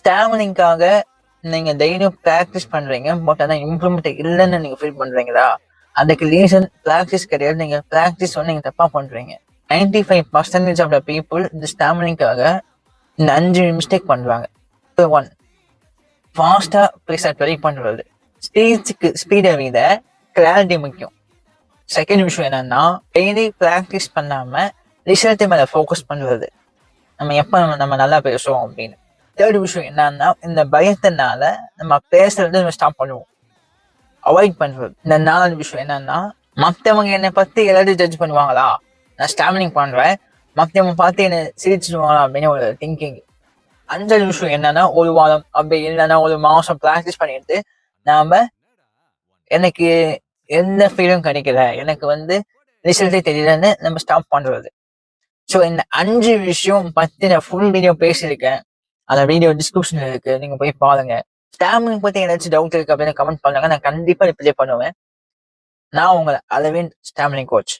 ஸ்டாமினிங்காக நீங்க டெய்லியும் ப்ராக்டிஸ் பண்றீங்க, பட் ஆனா இம்ப்ரூவ்மெண்ட் இல்லைன்னு நீங்க ஃபீல் பண்றீங்களா? அதுக்கு ரீசன் ப்ராக்டிஸ் கிடையாது. நீங்க ப்ராக்டிஸ் வந்து நீங்க தப்பா பண்றீங்க. 95% ஆஃப் த பீப்புள் இந்த ஸ்டாமினிங்காக இந்த 5 மிஸ்டேக் பண்றாங்க. 1, ஃபாஸ்டா பேச ட்ரை பண்றது. ஸ்பீடை விட கிளாரிட்டி முக்கியம். செகண்ட் விஷயம் என்னன்னா, டெய்லி ப்ராக்டிஸ் பண்ணாம ரிசல்ட் மேல ஃபோக்கஸ் பண்றது. நம்ம நல்லா பேசுவோம் அப்படின்னு. தேர்ட் விஷயம் என்னன்னா, இந்த பயத்தினால நம்ம பேசுறது நம்ம ஸ்டாப் பண்ணுவோம், அவாய்ட் பண்றது. இந்த 4 விஷயம் என்னன்னா, மத்தவங்க என்னை பத்தி எல்லாத்தையும் ஜட்ஜ் பண்ணுவாங்களா, நான் ஸ்டாமினிங் பண்றேன், மத்தவங்க பார்த்து என்ன சிரிச்சிடுவாங்களா அப்படின்னு ஒரு திங்கிங். 5வது விஷயம் என்னன்னா, ஒரு வாரம் அப்படி இல்லைன்னா ஒரு மாசம் ப்ராக்டிஸ் பண்ணிட்டு நாம எனக்கு எந்த ஃபீலும் கிடைக்கல, எனக்கு வந்து ரிசல்ட்டே தெரியலன்னு நம்ம ஸ்டாப் பண்றது. ஸோ இந்த 5 விஷயம் பத்தி நான் ஃபுல் வீடியோ பேசியிருக்கேன். அந்த வீடியோ டிஸ்கிரிப்ஷன்ல இருக்கு, நீங்க போய் பாருங்க. ஸ்டாமினிங் பத்தி ஏதாச்சும் டவுட் இருக்கு அப்படின்னு கமெண்ட் பண்ணுங்க, நான் கண்டிப்பா ரிப்ளை பண்ணுவேன். நான் உங்களை அரவிந்த், ஸ்டாமினிங் கோச்.